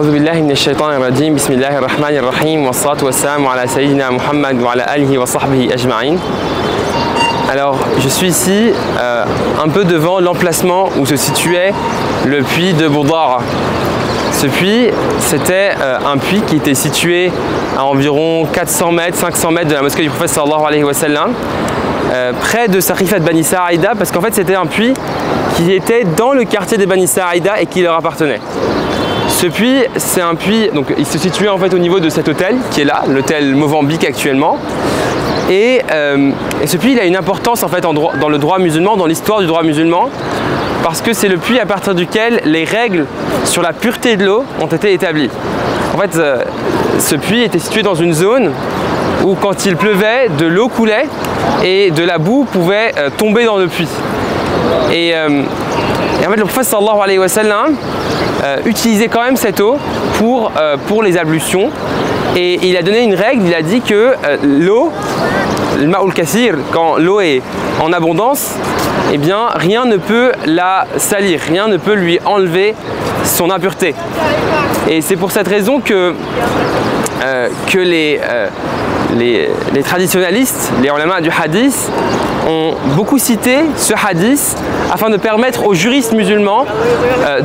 أعوذ بالله من الشيطان الرجيم بسم الله الرحمن الرحيم والصلاة والسلام على سيدنا Muhammad wa ala alihi wa sahbihi ajma'in. Alors je suis ici un peu devant l'emplacement où se situait le puits de Boudara. Ce puits, c'était un puits qui était situé à environ 400 mètres, 500 mètres de la mosquée du prophète sallallahu alayhi wa sallam, près de Saqifat Bani Sa'ida, parce qu'en fait c'était un puits qui était dans le quartier des Bani Sa'ida et qui leur appartenait. Ce puits, c'est un puits, donc il se situait en fait au niveau de cet hôtel qui est là, l'hôtel Mozambique actuellement. Et ce puits, il a une importance en fait dans le droit musulman, dans l'histoire du droit musulman, parce que c'est le puits à partir duquel les règles sur la pureté de l'eau ont été établies. En fait, ce puits était situé dans une zone où quand il pleuvait, de l'eau coulait et de la boue pouvait tomber dans le puits. Et en fait, le prophète sallallahu alayhi wa sallam utilisait quand même cette eau pour les ablutions. Et il a donné une règle, il a dit que l'eau, le ma'ul kathir, quand l'eau est en abondance, eh bien rien ne peut la salir, rien ne peut lui enlever son impureté. Et c'est pour cette raison que les traditionalistes, les ulama du hadith, ont beaucoup cité ce hadith afin de permettre aux juristes musulmans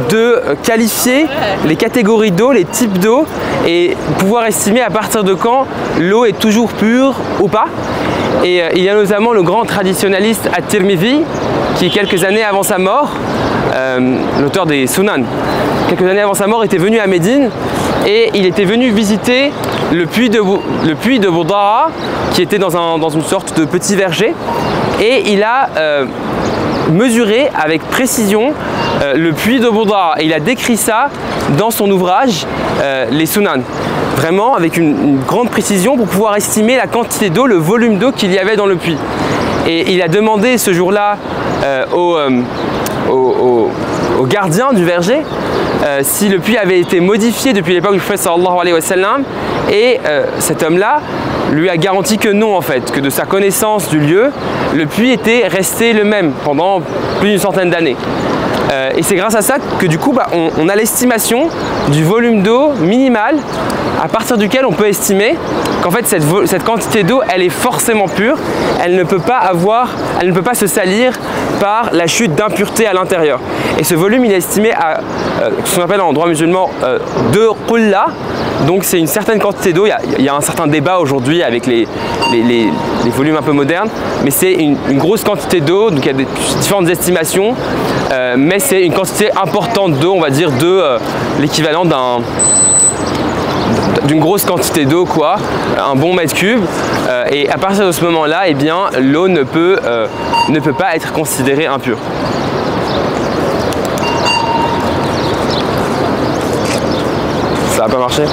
de qualifier les catégories d'eau, les types d'eau et pouvoir estimer à partir de quand l'eau est toujours pure ou pas. Et il y a notamment le grand traditionnaliste At-Tirmidhi qui, quelques années avant sa mort, l'auteur des Sunan, quelques années avant sa mort, était venu à Médine et il était venu visiter le puits de Boudara qui était dans une sorte de petit verger, et il a mesuré avec précision le puits de Boudara et il a décrit ça dans son ouvrage les Sunan, vraiment avec une grande précision pour pouvoir estimer la quantité d'eau, le volume d'eau qu'il y avait dans le puits. Et il a demandé ce jour-là au gardien du verger si le puits avait été modifié depuis l'époque du prophète sallallahu alayhi wa sallam, et cet homme-là lui a garanti que non, en fait, que de sa connaissance du lieu, le puits était resté le même pendant plus d'une centaine d'années. Et c'est grâce à ça que du coup on a l'estimation du volume d'eau minimal à partir duquel on peut estimer qu'en fait cette quantité d'eau, elle est forcément pure, elle ne peut pas se salir par la chute d'impureté à l'intérieur. Et ce volume, il est estimé à ce qu'on appelle en droit musulman 2 qulla. Donc c'est une certaine quantité d'eau. Il y a un certain débat aujourd'hui avec les volumes un peu modernes, mais c'est une grosse quantité d'eau, donc il y a différentes estimations, mais c'est une quantité importante d'eau, on va dire de l'équivalent d'une grosse quantité d'eau, quoi, un bon mètre cube, et à partir de ce moment-là, eh bien l'eau ne peut pas être considérée impure. Ça n'a pas marché ?